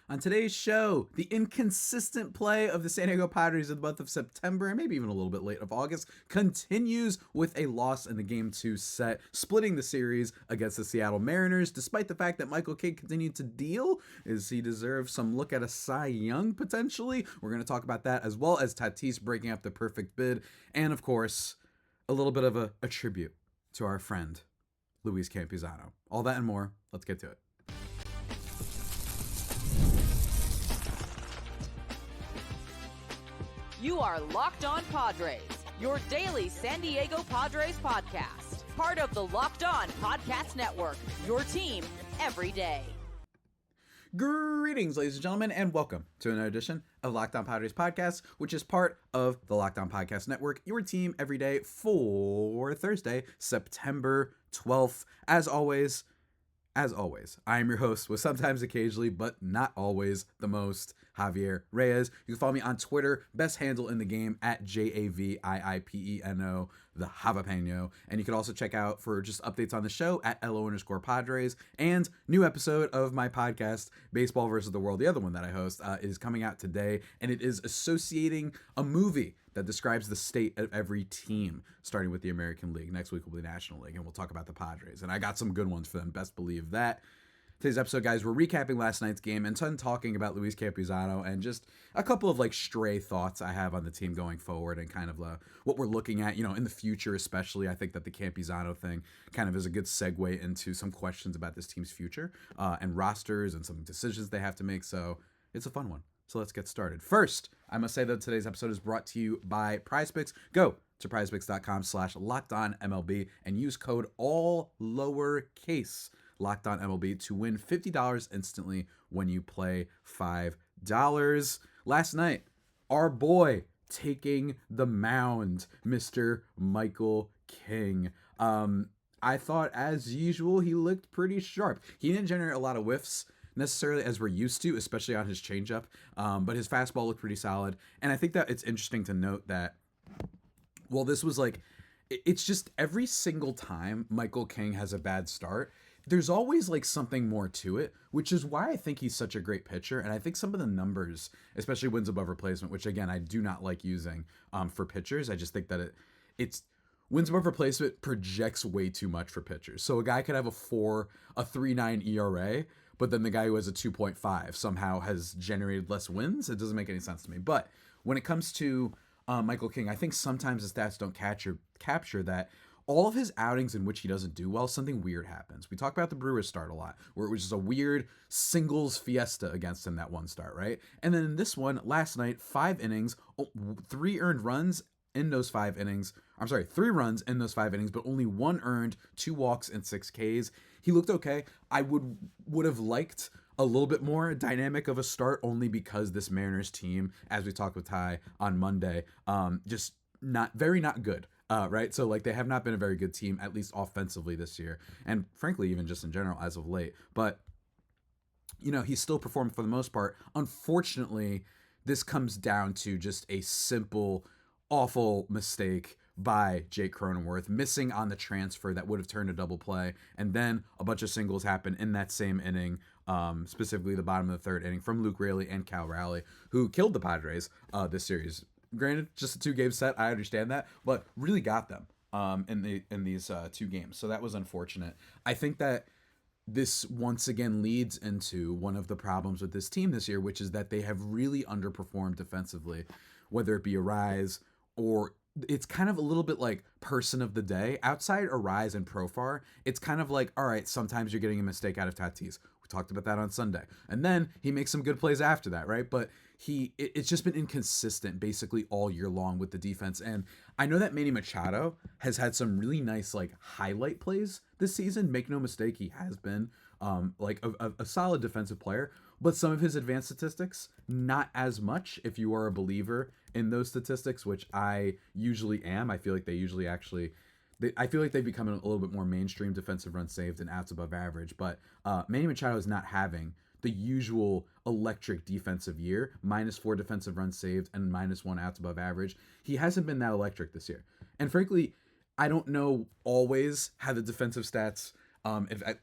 On today's show, the inconsistent play of the San Diego Padres in the month of September and maybe even a little bit late of August continues with a loss in the Game 2 set, splitting the series against the Seattle Mariners, despite the fact that Michael King continued to deal. Is he deserves some look at a Cy Young potentially? We're going to talk about that, as well as Tatis breaking up the perfect bid, and of course, a little bit of a tribute to our friend, Luis Campusano. All that and more. Let's get to it. You are Locked On Padres, your daily San Diego Padres podcast. Part of the Locked On Podcast Network, your team every day. Greetings, ladies and gentlemen, and welcome to another edition of Locked On Padres podcast, which is part of the Locked On Podcast Network, your team every day for Thursday, September 12th. As always, I am your host with sometimes occasionally, but not always the most, Javier Reyes. You can follow me on Twitter, best handle in the game, at JAVIIPENO, the Javapeno. And you can also check out for just updates on the show at LO_Padres. And new episode of my podcast, Baseball versus the World, the other one that I host, is coming out today. And it is associating a movie that describes the state of every team, starting with the American League. Next week will be the National League, and we'll talk about the Padres. And I got some good ones for them, best believe that. Today's episode, guys, we're recapping last night's game and talking about Luis Campusano and just a couple of stray thoughts I have on the team going forward and kind of what we're looking at, in the future especially. I think that the Campusano thing kind of is a good segue into some questions about this team's future and rosters and some decisions they have to make. So it's a fun one. So let's get started. First, I must say that today's episode is brought to you by PrizePicks. Go to prizepicks.com/LockedOnMLB and use code all lowercase LockedOnMLB to win $50 instantly when you play $5. Last night, our boy taking the mound, Mr. Michael King. I thought, as usual, he looked pretty sharp. He didn't generate a lot of whiffs necessarily as we're used to, especially on his changeup, but his fastball looked pretty solid. And I think that it's interesting to note that, well, this was it's just every single time Michael King has a bad start, there's always something more to it, which is why I think he's such a great pitcher. And I think some of the numbers, especially wins above replacement, which again, I do not like using for pitchers. I just think that it's wins above replacement projects way too much for pitchers. So a guy could have a 3.9 ERA, but then the guy who has a 2.5 somehow has generated less wins. It doesn't make any sense to me. But when it comes to Michael King, I think sometimes the stats don't capture that all of his outings in which he doesn't do well, something weird happens. We talk about the Brewers start a lot, where it was just a weird singles fiesta against him that one start, right? And then in this one, last night, 5 innings, 3 earned runs in those 5 innings. I'm sorry, 3 runs in those 5 innings, but only 1 earned, 2 walks, and 6 Ks. He looked okay. I would have liked a little bit more dynamic of a start, only because this Mariners team, as we talked with Ty on Monday, just not good. Right? So they have not been a very good team, at least offensively this year. And frankly, even just in general as of late. But, he still performed for the most part. Unfortunately, this comes down to just a simple, awful mistake by Jake Cronenworth, missing on the transfer that would have turned a double play. And then a bunch of singles happen in that same inning, specifically the bottom of the 3rd inning from Luke Raley and Cal Raleigh, who killed the Padres this series. Granted, just a 2-game set, I understand that, but really got them in these 2 games. So that was unfortunate. I think that this once again leads into one of the problems with this team this year, which is that they have really underperformed defensively, whether it be Arise or it's kind of a little bit like person of the day. Outside Arise and Profar, it's kind of all right, sometimes you're getting a mistake out of Tatis. We talked about that on Sunday. And then he makes some good plays after that, right? But it's just been inconsistent basically all year long with the defense. And I know that Manny Machado has had some really nice highlight plays this season. Make no mistake, he has been a solid defensive player, but some of his advanced statistics, not as much if you are a believer in those statistics, which I usually am. I feel like they usually I feel like they've become a little bit more mainstream defensive runs saved and outs above average, but Manny Machado is not having the usual electric defensive year, -4 defensive runs saved and -1 outs above average. He hasn't been that electric this year. And frankly, I don't know always how the defensive stats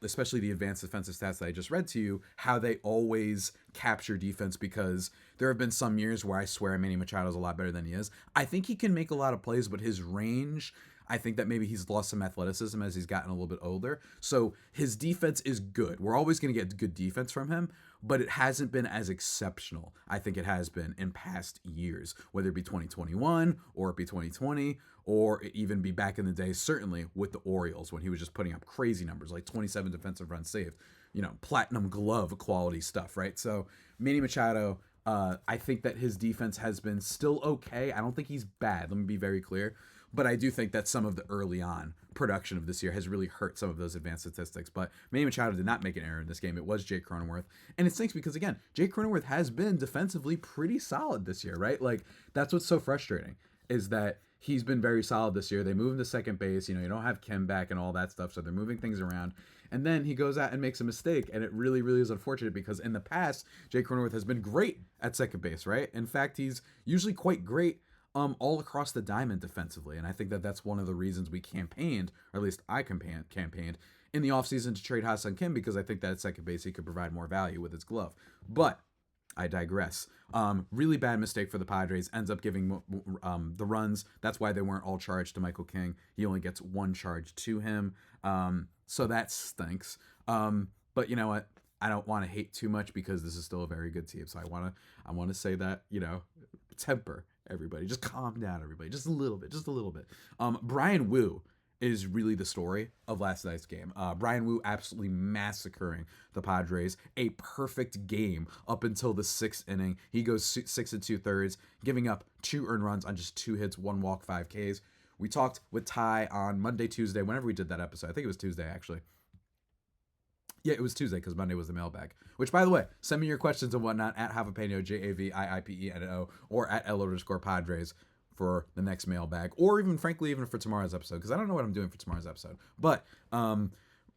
especially the advanced defensive stats that I just read to you, how they always capture defense, because there have been some years where I swear Manny Machado is a lot better than he is. I think he can make a lot of plays, but his range, I think that maybe he's lost some athleticism as he's gotten a little bit older. So his defense is good. We're always going to get good defense from him, but it hasn't been as exceptional. I think it has been in past years, whether it be 2021 or it be 2020, or it even be back in the day, certainly with the Orioles when he was just putting up crazy numbers, like 27 defensive runs saved, platinum glove quality stuff, right? So Manny Machado, I think that his defense has been still okay. I don't think he's bad. Let me be very clear. But I do think that some of the early on production of this year has really hurt some of those advanced statistics. But Manny Machado did not make an error in this game. It was Jake Cronenworth. And it stinks because, again, Jake Cronenworth has been defensively pretty solid this year, right? Like, that's what's so frustrating, is that he's been very solid this year. They move him to second base. You don't have Kim back and all that stuff, so they're moving things around. And then he goes out and makes a mistake, and it really, really is unfortunate, because in the past, Jake Cronenworth has been great at second base, right? In fact, he's usually quite great all across the diamond defensively. And I think that that's one of the reasons we campaigned, or at least I campaigned in the offseason to trade Ha-Seong Kim, because I think that at second base he could provide more value with his glove. But I digress. Really bad mistake for the Padres. Ends up giving the runs. That's why they weren't all charged to Michael King. He only gets one charge to him. So that stinks. But you know what? I don't want to hate too much, because this is still a very good team. So I want to say that, temper everybody. Just calm down, everybody. Just a little bit. Bryan Woo is really the story of last night's game. Bryan Woo absolutely massacring the Padres. A perfect game up until the 6th inning. He goes 6 2/3, giving up 2 earned runs on just 2 hits, 1 walk, 5 Ks. We talked with Ty on Monday, Tuesday, whenever we did that episode. I think it was Tuesday, actually. Yeah, it was Tuesday, because Monday was the mailbag. Which, by the way, send me your questions and whatnot at Javapeno, JAVIIPENO, or at L_Padres for the next mailbag, or even, frankly, even for tomorrow's episode, because I don't know what I'm doing for tomorrow's episode. But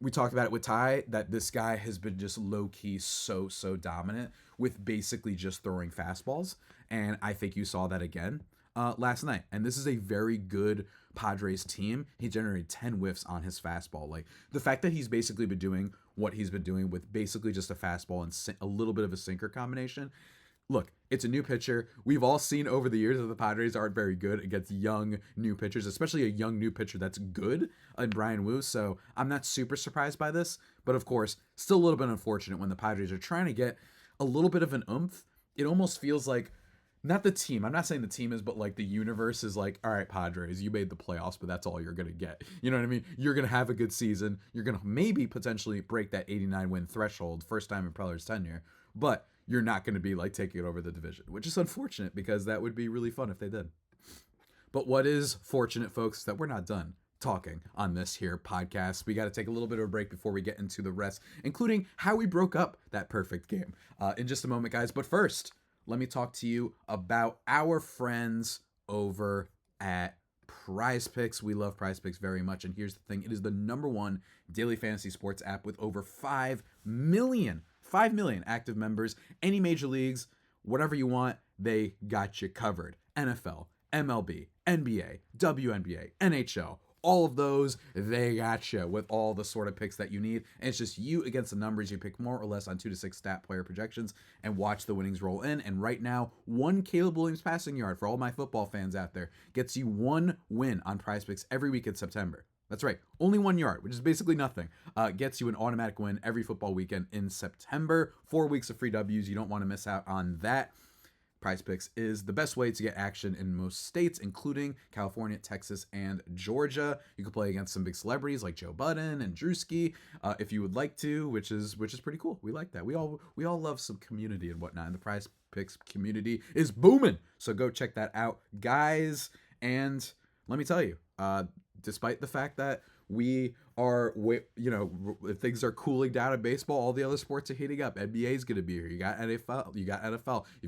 we talked about it with Ty, that this guy has been just low-key so dominant with basically just throwing fastballs, and I think you saw that again last night. And this is a very good Padres team. He generated 10 whiffs on his fastball. Like, the fact that he's basically been doing what he's been doing with basically just a fastball and a little bit of a sinker combination. Look, it's a new pitcher. We've all seen over the years that the Padres aren't very good against young new pitchers, especially a young new pitcher that's good in Bryan Woo. So I'm not super surprised by this. But of course, still a little bit unfortunate when the Padres are trying to get a little bit of an oomph. It almost feels like, not the team, I'm not saying the team is, but like the universe is like, all right, Padres, you made the playoffs, but that's all you're going to get. You know what I mean? You're going to have a good season. You're going to maybe potentially break that 89 win threshold, first time in Preller's tenure, but you're not going to be like taking it over the division, which is unfortunate, because that would be really fun if they did. But what is fortunate, folks, is that we're not done talking on this here podcast. We got to take a little bit of a break before we get into the rest, including how we broke up that perfect game in just a moment, guys. But first, let me talk to you about our friends over at Prize Picks. We love Prize Picks very much. And here's the thing. It is the #1 daily fantasy sports app with over 5 million active members. Any major leagues, whatever you want, they got you covered. NFL, MLB, NBA, WNBA, NHL, all of those, they got you with all the sort of picks that you need. And it's just you against the numbers. You pick more or less on 2 to 6 stat player projections and watch the winnings roll in. And right now, 1 Caleb Williams passing yard, for all my football fans out there, gets you 1 win on Prize Picks every week in September. That's right. Only 1 yard, which is basically nothing. Gets you an automatic win every football weekend in September. 4 weeks of free W's. You don't want to miss out on that. Prize Picks is the best way to get action in most states, including California, Texas, and Georgia. You can play against some big celebrities like Joe Budden and Drewski, if you would like to, which is pretty cool. We like that. We all love some community and whatnot, and the Prize Picks community is booming. So go check that out, guys. And let me tell you, despite the fact that we are, things are cooling down in baseball, all the other sports are heating up. NBA is going to be here. You got NFL, you've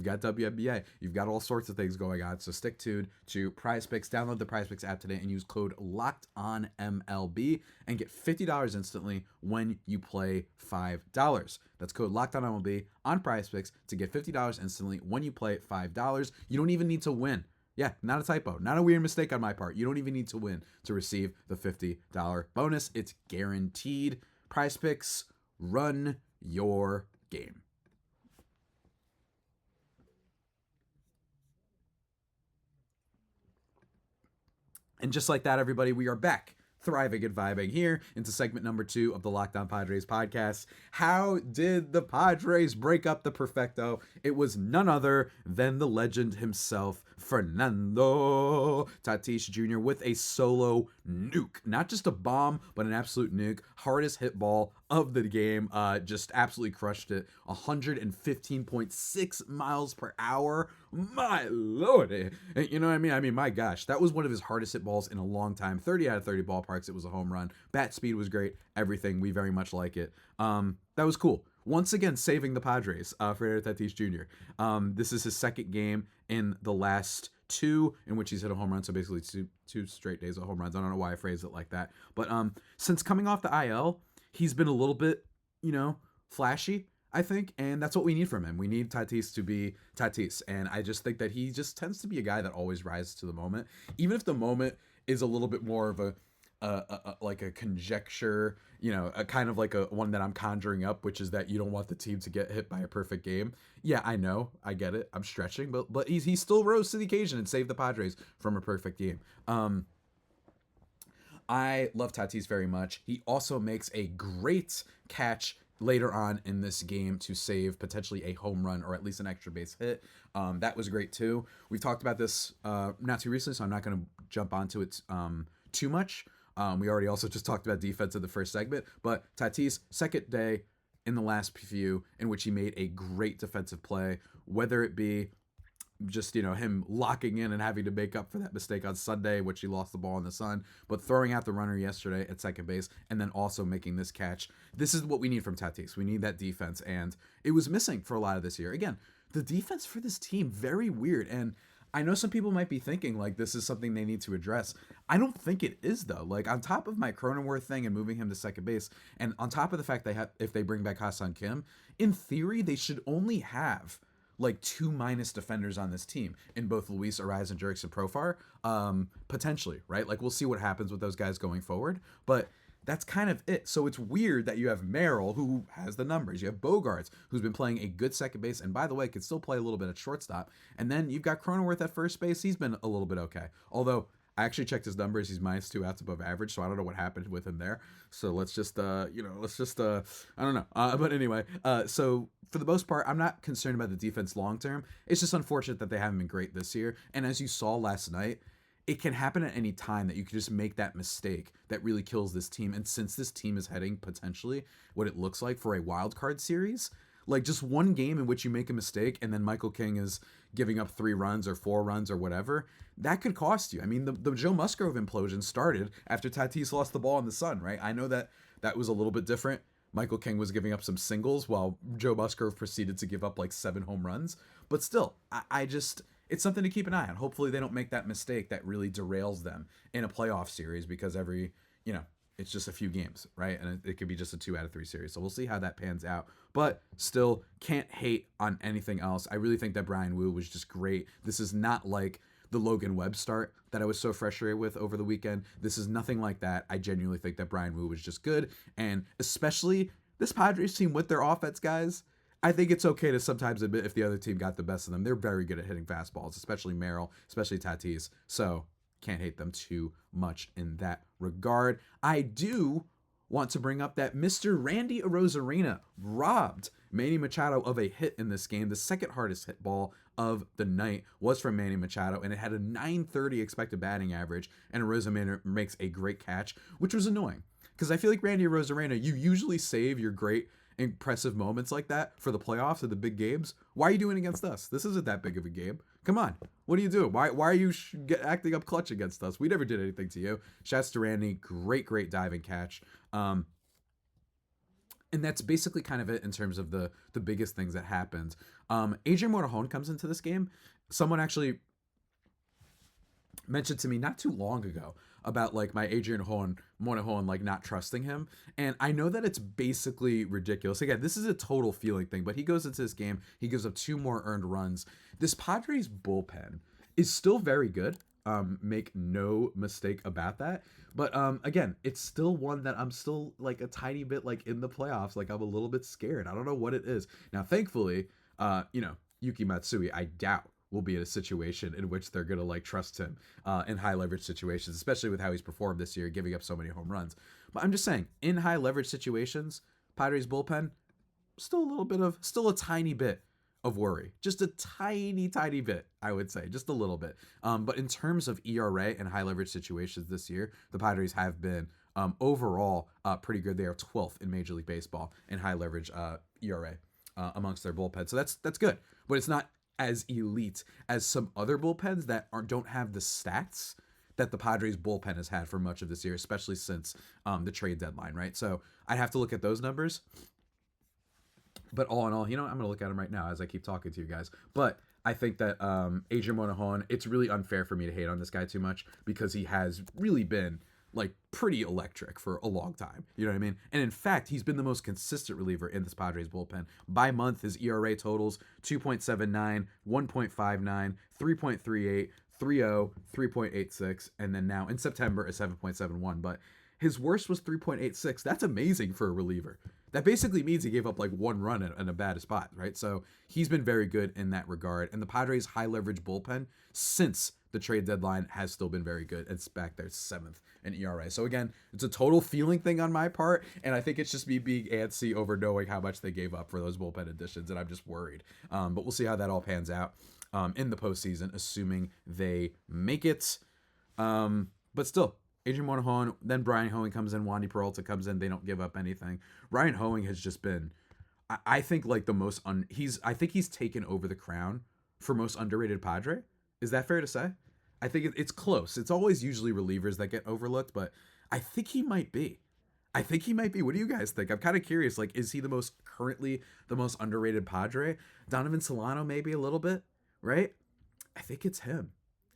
got WNBA, you've got all sorts of things going on. So stick tuned to Prize Picks. Download the Prize Picks app today and use code LOCKEDONMLB and get $50 instantly when you play $5. That's code LOCKEDONMLB on Prize Picks to get $50 instantly when you play $5. You don't even need to win. Yeah, not a typo, not a weird mistake on my part. You don't even need to win to receive the $50 bonus. It's guaranteed. Prize Picks, run your game. And just like that, everybody, we are back, thriving and vibing here into segment number 2 of the Locked On Padres podcast. How did the Padres break up the perfecto? It was none other than the legend himself, Fernando Tatis Jr. with a solo nuke. Not just a bomb, but an absolute nuke. Hardest hit ball of the game. Just absolutely crushed it. 115.6 miles per hour. My lordy. You know what I mean? I mean, my gosh, that was one of his hardest hit balls in a long time. 30 out of 30 ballparks. It was a home run. Bat speed was great. Everything. We very much like it. That was cool. Once again, saving the Padres, Fernando Tatis Jr. This is his second game in the last 2 in which he's hit a home run. So basically two straight days of home runs. I don't know why I phrased it like that. But since coming off the IL, he's been a little bit, flashy, I think. And that's what we need from him. We need Tatis to be Tatis. And I just think that he just tends to be a guy that always rises to the moment. Even if the moment is a little bit more of a like a conjecture, a kind of like a one that I'm conjuring up, which is that you don't want the team to get hit by a perfect game. Yeah, I know, I get it. I'm stretching, but he still rose to the occasion and saved the Padres from a perfect game. I love Tatis very much. He also makes a great catch later on in this game to save potentially a home run or at least an extra base hit. That was great too. We've talked about this not too recently, so I'm not going to jump onto it too much. We already also just talked about defense in the first segment, but Tatis, second day in the last few in which he made a great defensive play, whether it be just, him locking in and having to make up for that mistake on Sunday, which he lost the ball in the sun, but throwing out the runner yesterday at second base and then also making this catch. This is what we need from Tatis. We need that defense, and it was missing for a lot of this year. Again, the defense for this team, very weird, and I know some people might be thinking like this is something they need to address. I don't think it is though. Like on top of my Cronenworth thing and moving him to second base, and on top of the fact if they bring back Ha-Seong Kim, in theory they should only have like 2 minus defenders on this team in both Luis Arraez and Jurickson Profar, potentially, right? Like we'll see what happens with those guys going forward, but that's kind of it. So it's weird that you have Merrill, who has the numbers. You have Bogarts, who's been playing a good second base, and by the way, can still play a little bit at shortstop. And then you've got Cronenworth at first base. He's been a little bit okay. Although, I actually checked his numbers. He's -2 outs above average, so I don't know what happened with him there. So let's just, I don't know. But anyway, so for the most part, I'm not concerned about the defense long term. It's just unfortunate that they haven't been great this year. And as you saw last night, it can happen at any time that you could just make that mistake that really kills this team. And since this team is heading potentially what it looks like for a wild card series, like just one game in which you make a mistake and then Michael King is giving up 3 runs or 4 runs or whatever, that could cost you. I mean, the Joe Musgrove implosion started after Tatis lost the ball in the sun, right? I know that was a little bit different. Michael King was giving up some singles while Joe Musgrove proceeded to give up like 7 home runs. But still, I just... it's something to keep an eye on. Hopefully they don't make that mistake that really derails them in a playoff series because it's just a few games, right? And it could be just a 2 out of 3 series. So we'll see how that pans out. But still, can't hate on anything else. I really think that Bryan Woo was just great. This is not like the Logan Webb start that I was so frustrated with over the weekend. This is nothing like that. I genuinely think that Bryan Woo was just good. And especially this Padres team with their offense, guys, I think it's okay to sometimes admit if the other team got the best of them. They're very good at hitting fastballs, especially Merrill, especially Tatis. So can't hate them too much in that regard. I do want to bring up that Mr. Randy Arozarena robbed Manny Machado of a hit in this game. The second hardest hit ball of the night was from Manny Machado, and it had a .930 expected batting average, and Arozarena makes a great catch, which was annoying. Because I feel like Randy Arozarena, you usually save your great impressive moments like that for the playoffs or the big games. Why are you doing against us? This isn't that big of a game. Come on. What are you doing? Why are you acting up clutch against us? We never did anything to you. Shouts to Randy. Great diving catch. And that's basically kind of it in terms of the biggest things that happened. Adrian Morejon comes into this game. Someone actually mentioned to me not too long ago about like my Adrian Morejon like not trusting him, and I know that it's basically ridiculous. Again, this is a total feeling thing, but he goes into this game, he gives up 2 more earned runs. This Padres bullpen is still very good. Make no mistake about that. But again, it's still one that I'm still like a tiny bit like in the playoffs. Like I'm a little bit scared. I don't know what it is. Now, thankfully, Yuki Matsui, I doubt will be in a situation in which they're gonna like trust him in high leverage situations, especially with how he's performed this year, giving up so many home runs. But I'm just saying, in high leverage situations, Padres bullpen still a tiny bit of worry, just a tiny bit, I would say, just a little bit. But in terms of ERA and high leverage situations this year, the Padres have been overall pretty good. They are 12th in Major League Baseball in high leverage ERA amongst their bullpen, so that's good. But it's not as elite as some other bullpens that don't have the stats that the Padres bullpen has had for much of this year, especially since the trade deadline, right? So I'd have to look at those numbers. But all in all, I'm going to look at them right now as I keep talking to you guys. But I think that Adrian Monahan, it's really unfair for me to hate on this guy too much because he has really been like pretty electric for a long time. You know what I mean? And in fact, he's been the most consistent reliever in this Padres bullpen. By month, his ERA totals 2.79, 1.59, 3.38, 3.0, 3.86, and then now in September a 7.71. But his worst was 3.86. That's amazing for a reliever. That basically means he gave up like one run in a bad spot, right? So he's been very good in that regard. And the Padres' high leverage bullpen since the trade deadline has still been very good. It's back there 7th in ERA. So again, it's a total feeling thing on my part. And I think it's just me being antsy over knowing how much they gave up for those bullpen additions. And I'm just worried. But we'll see how that all pans out in the postseason, assuming they make it. But still, Adrian Monahan, then Brian Hoeing comes in, Wandy Peralta comes in. They don't give up anything. Ryan Hoeing has just been, I think, like the most I think he's taken over the crown for most underrated Padre. Is that fair to say? I think it's close. It's always usually relievers that get overlooked, but I think he might be. What do you guys think? I'm kind of curious. Like, is he currently the most underrated Padre? Donovan Solano, maybe a little bit, right? I think it's him.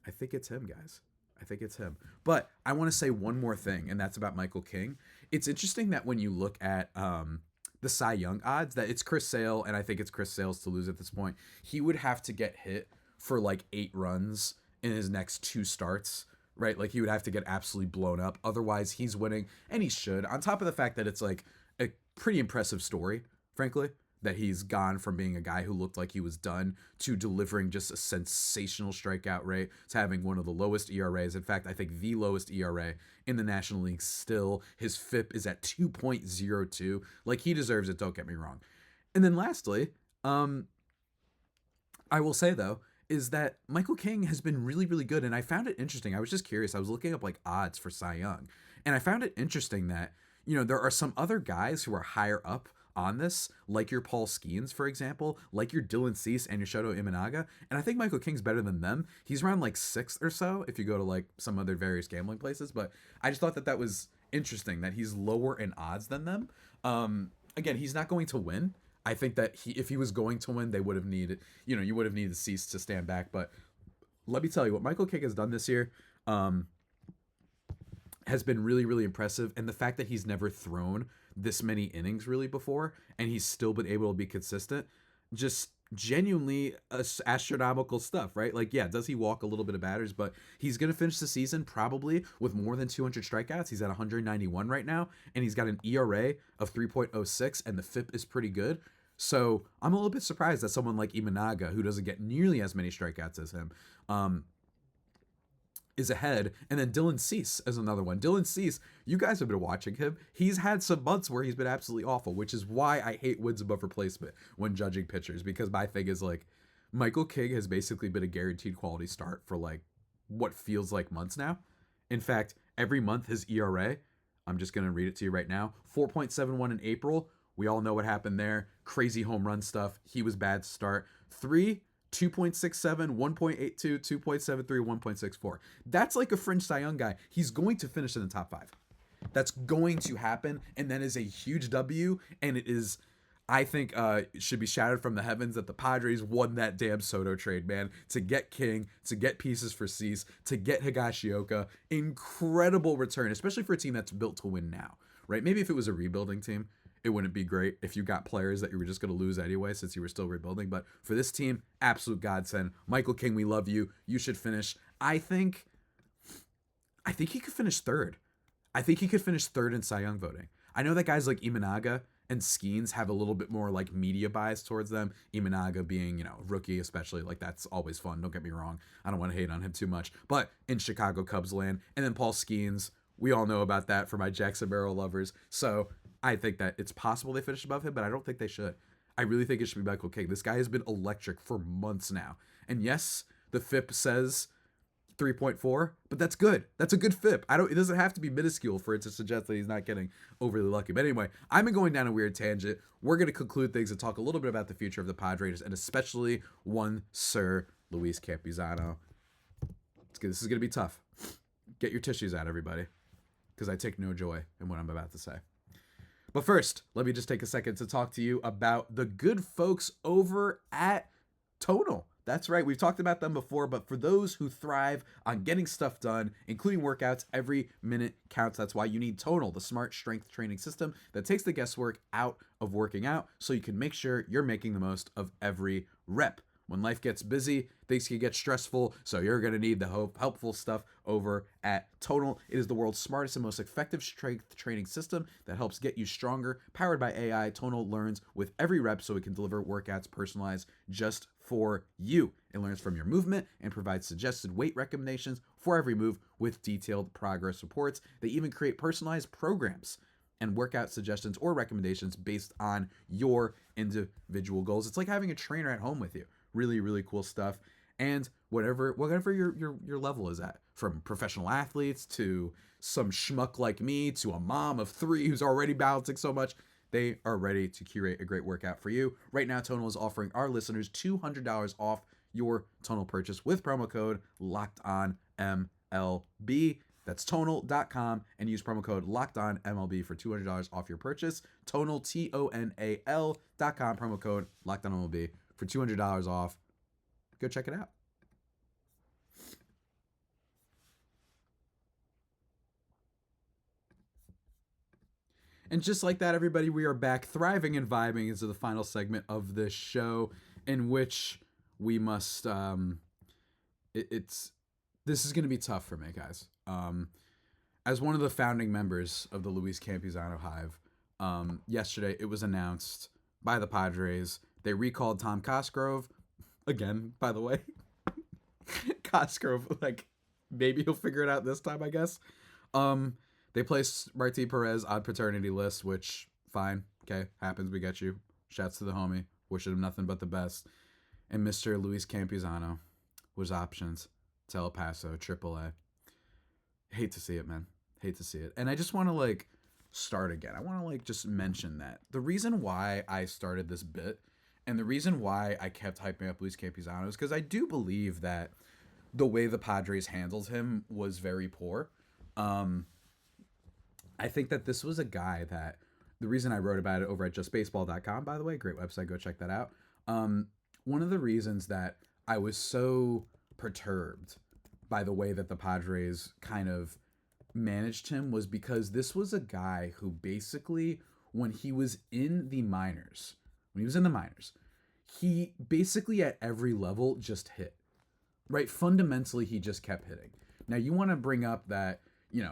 Guys. I think it's him. But I want to say one more thing, and that's about Michael King. It's interesting that when you look at the Cy Young odds, that it's Chris Sale, and I think it's Chris Sale's to lose at this point. He would have to get hit for like 8 runs in his next 2 starts, right? Like he would have to get absolutely blown up. Otherwise, he's winning, and he should. On top of the fact that it's like a pretty impressive story, frankly, that he's gone from being a guy who looked like he was done to delivering just a sensational strikeout rate to having one of the lowest ERAs. In fact, I think the lowest ERA in the National League still. His FIP is at 2.02. Like, he deserves it, don't get me wrong. And then lastly, I will say, though, is that Michael King has been really, really good. And I found it interesting. I was just curious. I was looking up, like, odds for Cy Young. And I found it interesting that, there are some other guys who are higher up on this, like your Paul Skeens, for example, like your Dylan Cease and your Shoto Imanaga, and I think Michael King's better than them. He's around like 6th or so if you go to like some other various gambling places, but I just thought that was interesting that he's lower in odds than them. Again, he's not going to win. I think that if he was going to win, they would have needed, you would have needed Cease to stand back, but let me tell you what Michael King has done this year has been really, really impressive, and the fact that he's never thrown this many innings really before, and he's still been able to be consistent, just genuinely astronomical stuff, right? Like, yeah, does he walk a little bit of batters, but he's going to finish the season probably with more than 200 strikeouts. He's at 191 right now, and he's got an ERA of 3.06, and the FIP is pretty good. So I'm a little bit surprised that someone like Imanaga, who doesn't get nearly as many strikeouts as him, is ahead. And then Dylan Cease is another one. Dylan Cease, you guys have been watching him. He's had some months where he's been absolutely awful, which is why I hate wins above replacement when judging pitchers, because my thing is like, Michael King has basically been a guaranteed quality start for like what feels like months now. In fact, every month his ERA, I'm just going to read it to you right now, 4.71 in April. We all know what happened there. Crazy home run stuff. He was bad to start. 2.67, 1.82, 2.73, 1.64. That's like a fringe Cy Young guy. He's going to finish in the top 5. That's going to happen, and that is a huge W, and it is, I think, it should be shouted from the heavens that the Padres won that damn Soto trade, man, to get King, to get pieces for Cease, to get Higashioka. Incredible return, especially for a team that's built to win now, right? Maybe if it was a rebuilding team, it wouldn't be great if you got players that you were just going to lose anyway since you were still rebuilding. But for this team, absolute godsend. Michael King, we love you. You should finish. I think I think he could finish third. I think he could finish third in Cy Young voting. I know that guys like Imanaga and Skeens have a little bit more like media bias towards them. Imanaga being, rookie, especially, like that's always fun. Don't get me wrong. I don't want to hate on him too much. But in Chicago Cubs land, and then Paul Skeens, we all know about that for my Jackson Merrill lovers. So I think that it's possible they finish above him, but I don't think they should. I really think it should be Michael King. This guy has been electric for months now. And yes, the FIP says 3.4, but that's good. That's a good FIP. It doesn't have to be minuscule for it to suggest that he's not getting overly lucky. But anyway, I've been going down a weird tangent. We're going to conclude things and talk a little bit about the future of the Padres, and especially one Sir Luis Campusano. This is going to be tough. Get your tissues out, everybody, because I take no joy in what I'm about to say. But first, let me just take a second to talk to you about the good folks over at Tonal. That's right, we've talked about them before, but for those who thrive on getting stuff done, including workouts, every minute counts. That's why you need Tonal, the smart strength training system that takes the guesswork out of working out so you can make sure you're making the most of every rep. When life gets busy, things can get stressful, so you're going to need the helpful stuff over at Tonal. It is the world's smartest and most effective strength training system that helps get you stronger. Powered by AI, Tonal learns with every rep so it can deliver workouts personalized just for you. It learns from your movement and provides suggested weight recommendations for every move with detailed progress reports. They even create personalized programs and workout suggestions or recommendations based on your individual goals. It's like having a trainer at home with you. Really, really cool stuff. And whatever your level is at, from professional athletes to some schmuck like me to a mom of 3 who's already balancing so much, they are ready to curate a great workout for you. Right now, Tonal is offering our listeners $200 off your Tonal purchase with promo code LOCKEDONMLB. That's tonal.com and use promo code LOCKEDONMLB for $200 off your purchase. Tonal, TONAL.com, promo code LOCKEDONMLB for $200 off. Go check it out. And just like that, everybody, we are back, thriving and vibing into the final segment of this show, in which we must this is going to be tough for me, guys. As one of the founding members of the Luis Campusano Hive, yesterday it was announced by the Padres they recalled Tom Cosgrove again, by the way. Cosgrove, like, maybe he'll figure it out this time, I guess. They placed Martin Perez on paternity list, which, fine, okay, happens, we get you. Shouts to the homie, wishing him nothing but the best. And Mr. Luis Campusano was options to El Paso, AAA. Hate to see it, man. Hate to see it. And I just want to, start again. I want to, just mention that the reason why I started this bit and the reason why I kept hyping up Luis Campusano is because I do believe that the way the Padres handled him was very poor. I think that this was a guy that, the reason I wrote about it over at justbaseball.com, by the way, great website, go check that out. One of the reasons that I was so perturbed by the way that the Padres kind of managed him was because this was a guy who basically, when he was in the minors, he basically at every level just hit, right? Fundamentally, he just kept hitting. Now, you want to bring up that,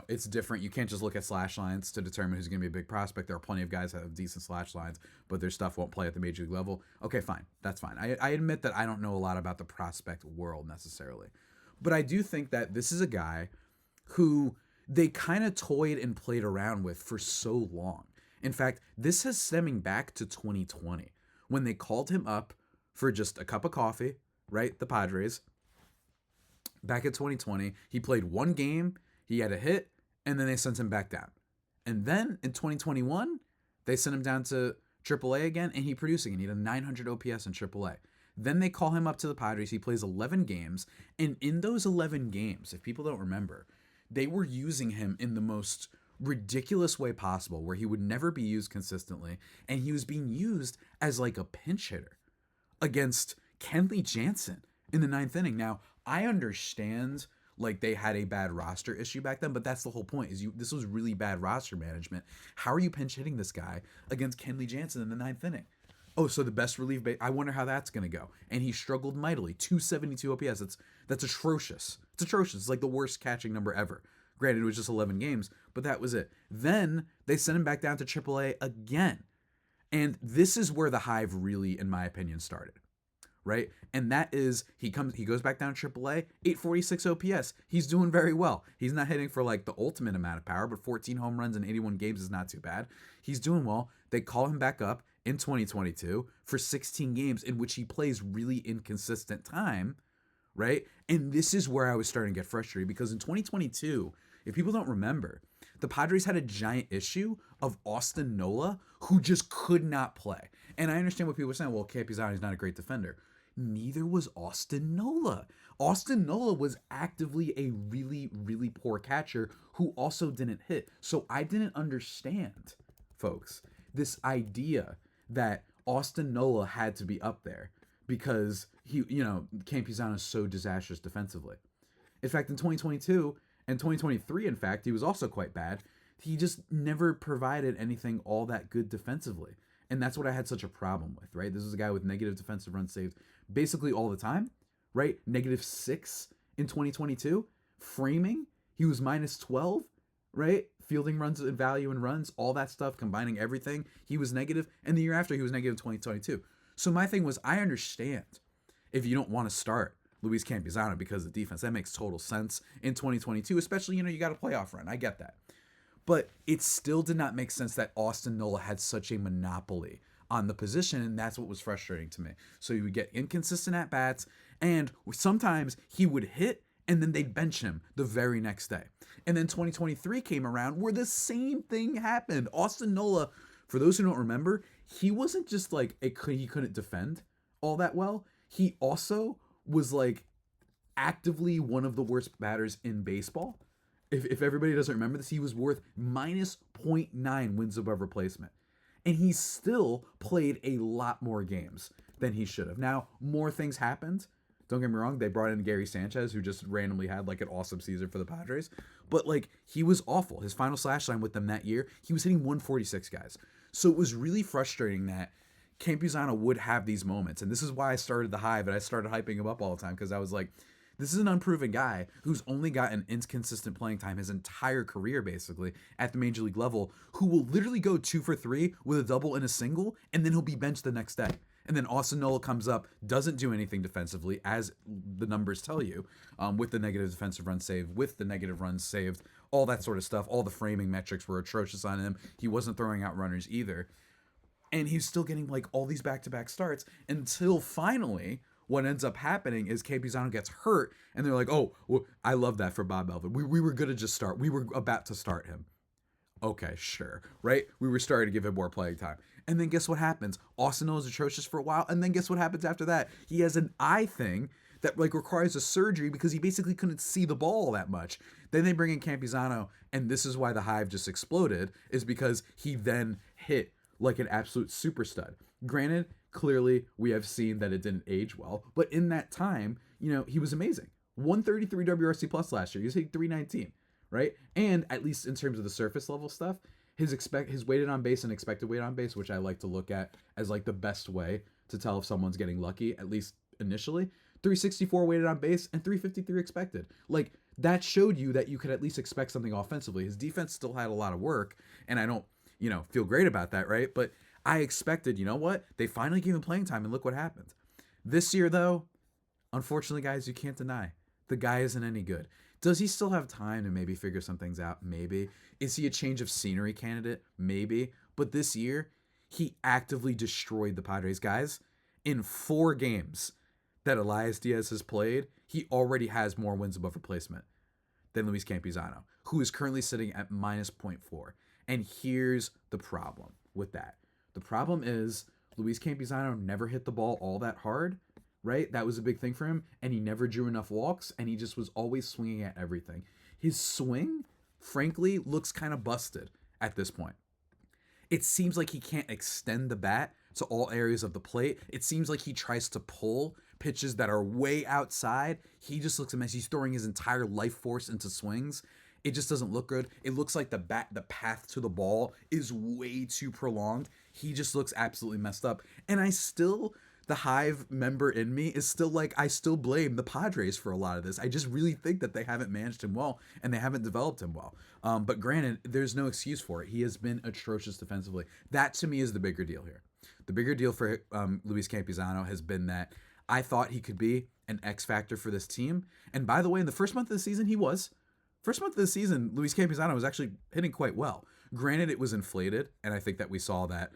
it's different. You can't just look at slash lines to determine who's going to be a big prospect. There are plenty of guys that have decent slash lines, but their stuff won't play at the major league level. Okay, fine. That's fine. I admit that I don't know a lot about the prospect world necessarily, but I do think that this is a guy who they kind of toyed and played around with for so long. In fact, this is stemming back to 2020 when they called him up for just a cup of coffee, right? The Padres. Back in 2020, he played one game, he had a hit, and then they sent him back down. And then in 2021, they sent him down to AAA again, and he producing. He had a 900 OPS in AAA. Then they call him up to the Padres. He plays 11 games, and in those 11 games, if people don't remember, they were using him in the most ridiculous way possible, where he would never be used consistently, and he was being used as like a pinch hitter against Kenley Jansen in the 9th inning. Now, I understand they had a bad roster issue back then, but that's the whole point, is this was really bad roster management. How are you pinch hitting this guy against Kenley Jansen in the 9th inning? Oh, so the best relief I wonder how that's going to go. And he struggled mightily. 272 OPS. That's atrocious. It's atrocious. It's like the worst catching number ever. Granted, it was just 11 games, but that was it. Then they sent him back down to AAA again. And this is where the hive really, in my opinion, started. Right? And that is, he goes back down to AAA, 846 OPS. He's doing very well. He's not hitting for like the ultimate amount of power, but 14 home runs in 81 games is not too bad. He's doing well. They call him back up in 2022 for 16 games in which he plays really inconsistent time, right? And this is where I was starting to get frustrated, because in 2022, if people don't remember, the Padres had a giant issue of Austin Nola, who just could not play. And I understand what people are saying. Well, Campusano is not a great defender. Neither was Austin Nola. Austin Nola was actively a really, really poor catcher who also didn't hit. So I didn't understand, folks, this idea that Austin Nola had to be up there because Campusano is so disastrous defensively. In fact, in 2022 and 2023, in fact, he was also quite bad. He just never provided anything all that good defensively. And that's what I had such a problem with, right? This is a guy with negative defensive runs saved basically all the time, right? -6 in 2022. Framing, he was -12, right? Fielding runs and value and runs, all that stuff, combining everything, he was negative. And the year after, he was negative 2022. So my thing was, I understand if you don't want to start Luis Campusano because of the defense. That makes total sense in 2022, especially, you got a playoff run. I get that. But it still did not make sense that Austin Nola had such a monopoly on the position, and that's what was frustrating to me. So you would get inconsistent at-bats, and sometimes he would hit, and then they'd bench him the very next day. And then 2023 came around where the same thing happened. Austin Nola, for those who don't remember, he wasn't just like he couldn't defend all that well. He also was like actively one of the worst batters in baseball. If everybody doesn't remember this, he was worth -0.9 wins above replacement. And he still played a lot more games than he should have. Now, more things happened. Don't get me wrong, they brought in Gary Sanchez, who just randomly had like an awesome season for the Padres. But like, he was awful. His final slash line with them that year, he was hitting 146, guys. So it was really frustrating that Campusano would have these moments. And this is why I started the hive, and I started hyping him up all the time, because I was like, this is an unproven guy who's only gotten inconsistent playing time his entire career, basically, at the major league level, who will literally go 2 for 3 with a double and a single, and then he'll be benched the next day. And then Austin Nola comes up, doesn't do anything defensively, as the numbers tell you, with the negative defensive run saved, with the negative runs saved, all that sort of stuff. All the framing metrics were atrocious on him. He wasn't throwing out runners either. And he's still getting like all these back-to-back starts until finally what ends up happening is Campusano gets hurt, and they're like, oh, well, I love that for Bob Melvin. We were going to just start. We were about to start him. Okay, sure, right? We were starting to give him more playing time. And then guess what happens? Austin Nola is atrocious for a while, and then guess what happens after that? He has an eye thing that like requires a surgery because he basically couldn't see the ball that much. Then they bring in Campusano, and this is why the hive just exploded, is because he then hit like an absolute super stud. Granted, clearly we have seen that it didn't age well, but in that time, he was amazing. 133 WRC plus last year. He was hitting 319, right? And at least in terms of the surface level stuff, his weighted on base and expected weight on base, which I like to look at as like the best way to tell if someone's getting lucky, at least initially, 364 weighted on base and 353 expected. Like, that showed you that you could at least expect something offensively. His defense still had a lot of work, and I don't, feel great about that, right? But I expected, what? They finally gave him playing time, and look what happened. This year, though, unfortunately, guys, you can't deny, the guy isn't any good. Does he still have time to maybe figure some things out? Maybe. Is he a change of scenery candidate? Maybe. But this year, he actively destroyed the Padres. Guys, in 4 games that Elias Diaz has played, he already has more wins above replacement than Luis Campusano, who is currently sitting at -0.4. And here's the problem with that. The problem is Luis Campusano never hit the ball all that hard, right? That was a big thing for him, and he never drew enough walks, and he just was always swinging at everything. His swing, frankly, looks kind of busted at this point. It seems like he can't extend the bat to all areas of the plate. It seems like he tries to pull pitches that are way outside. He just looks a mess. He's throwing his entire life force into swings. It just doesn't look good. It looks like the path to the ball is way too prolonged. He just looks absolutely messed up. And I still the Hive member in me is still like, I still blame the Padres for a lot of this. I just really think that they haven't managed him well and they haven't developed him well. But granted, there's no excuse for it. He has been atrocious defensively. That to me is the bigger deal here. The bigger deal for Luis Campusano has been that I thought he could be an X factor for this team. And by the way, in the first month of the season, he was. First month of the season, Luis Campusano was actually hitting quite well. Granted, it was inflated, and I think that we saw that,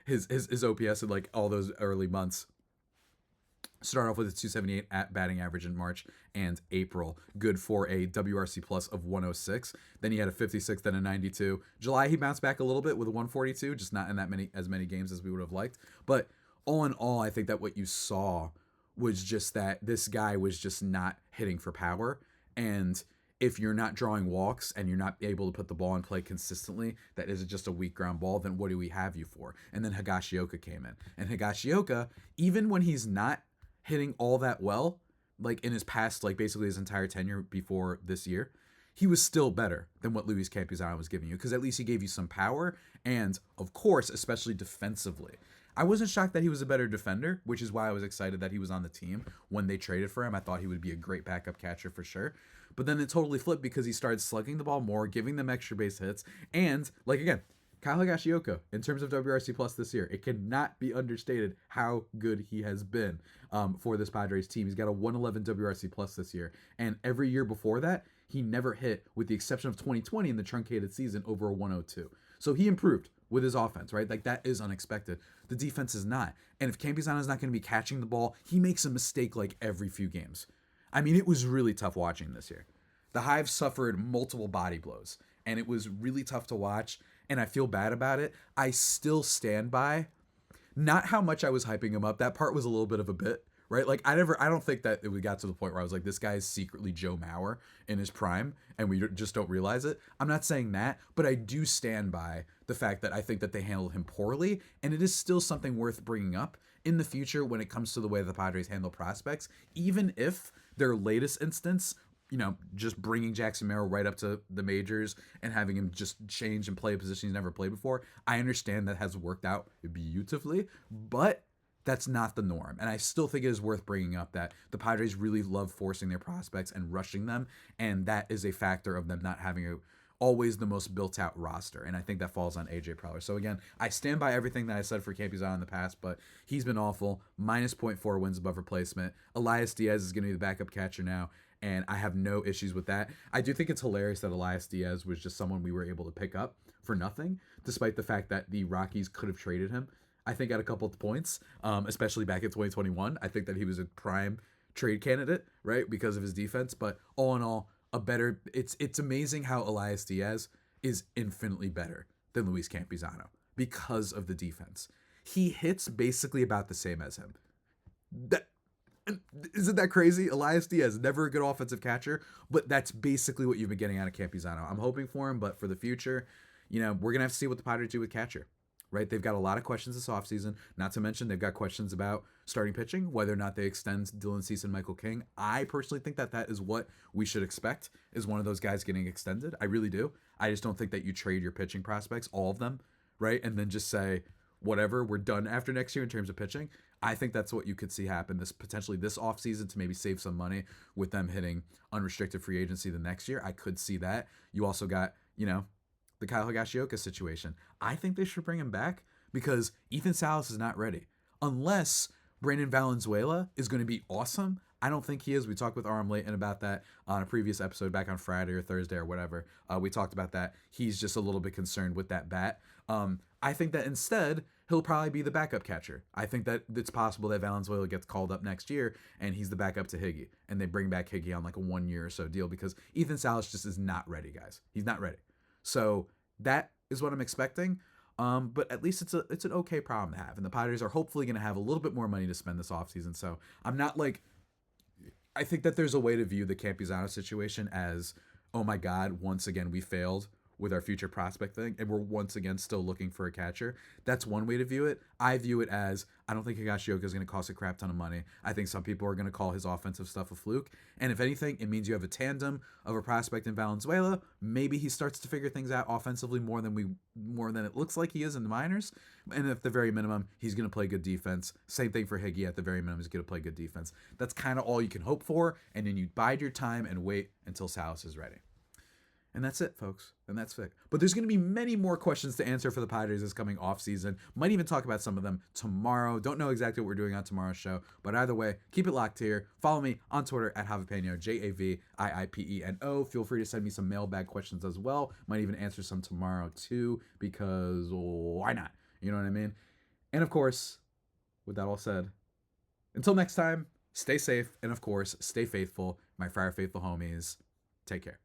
his OPS in like all those early months start off with a 278 at batting average in March and April, good for a WRC plus of 106. Then he had a 56, then a 92. July he bounced back a little bit with a 142, just not in as many games as we would have liked. But all in all, I think that what you saw was just that this guy was just not hitting for power. And if you're not drawing walks and you're not able to put the ball in play consistently, that is just a weak ground ball, then what do we have you for? And then Higashioka came in. And Higashioka, even when he's not hitting all that well, like in his past, like basically his entire tenure before this year, he was still better than what Luis Campusano was giving you, because at least he gave you some power and, of course, especially defensively. I wasn't shocked that he was a better defender, which is why I was excited that he was on the team when they traded for him. I thought he would be a great backup catcher for sure. But then it totally flipped because he started slugging the ball more, giving them extra base hits, and, like, again, Kyle Higashioka, in terms of WRC Plus this year, it cannot be understated how good he has been for this Padres team. He's got a 111 WRC Plus this year, and every year before that, he never hit, with the exception of 2020 in the truncated season, over a 102. So he improved with his offense, right? Like, that is unexpected. The defense is not. And if Campusano is not going to be catching the ball, he makes a mistake like every few games. I mean, it was really tough watching this year. The Hive suffered multiple body blows, and it was really tough to watch, and I feel bad about it. I still stand by not how much I was hyping him up. That part was a little bit of a bit, right? Like, I don't think that we got to the point where I was like, this guy is secretly Joe Mauer in his prime, and we just don't realize it. I'm not saying that, but I do stand by the fact that I think that they handled him poorly, and it is still something worth bringing up in the future when it comes to the way the Padres handle prospects, even if their latest instance, just bringing Jackson Merrill right up to the majors and having him just change and play a position he's never played before. I understand that has worked out beautifully, but that's not the norm. And I still think it is worth bringing up that the Padres really love forcing their prospects and rushing them, and that is a factor of them not having always the most built-out roster, and I think that falls on AJ Preller. So again, I stand by everything that I said for Campusano in the past, but he's been awful. Minus 0.4 wins above replacement. Elias Diaz is going to be the backup catcher now, and I have no issues with that. I do think it's hilarious that Elias Diaz was just someone we were able to pick up for nothing, despite the fact that the Rockies could have traded him, I think, at a couple of points, especially back in 2021. I think that he was a prime trade candidate, right, because of his defense, but all in all, it's amazing how Elias Diaz is infinitely better than Luis Campusano because of the defense. He hits basically about the same as him. Isn't that crazy? Elias Diaz, never a good offensive catcher, but that's basically what you've been getting out of Campusano. I'm hoping for him, but for the future, we're going to have to see what the Padres do with catcher. Right? They've got a lot of questions this offseason, not to mention they've got questions about starting pitching, whether or not they extend Dylan Cease and Michael King. I personally think that is what we should expect, is one of those guys getting extended. I really do. I just don't think that you trade your pitching prospects, all of them, right? And then just say, whatever, we're done after next year in terms of pitching. I think that's what you could see happen potentially this offseason to maybe save some money with them hitting unrestricted free agency the next year. I could see that. You also got, the Kyle Higashioka situation. I think they should bring him back because Ethan Salas is not ready. Unless Brandon Valenzuela is going to be awesome. I don't think he is. We talked with Aram Layton about that on a previous episode back on Friday or Thursday or whatever. We talked about that. He's just a little bit concerned with that bat. I think that instead, he'll probably be the backup catcher. I think that it's possible that Valenzuela gets called up next year and he's the backup to Higgy. And they bring back Higgy on like a 1 year or so deal because Ethan Salas just is not ready, guys. He's not ready. So that is what I'm expecting. But at least it's an okay problem to have. And the Padres are hopefully going to have a little bit more money to spend this offseason. So I'm not like, I think that there's a way to view the Campusano situation as, oh my God, once again we failed, with our future prospect thing, and we're once again still looking for a catcher. That's one way to view it. I view it as, I don't think Higashioka is going to cost a crap ton of money. I think some people are going to call his offensive stuff a fluke. And if anything, it means you have a tandem of a prospect in Valenzuela. Maybe he starts to figure things out offensively more than it looks like he is in the minors. And at the very minimum, he's going to play good defense. Same thing for Higgy. At the very minimum, he's going to play good defense. That's kind of all you can hope for. And then you bide your time and wait until Salas is ready. And that's it, folks. And that's it. But there's going to be many more questions to answer for the Padres this coming offseason. Might even talk about some of them tomorrow. Don't know exactly what we're doing on tomorrow's show. But either way, keep it locked here. Follow me on Twitter at Javipeno, JAVIIPENO. Feel free to send me some mailbag questions as well. Might even answer some tomorrow too, because why not? You know what I mean? And of course, with that all said, until next time, stay safe. And of course, stay faithful. My Friar Faithful homies, take care.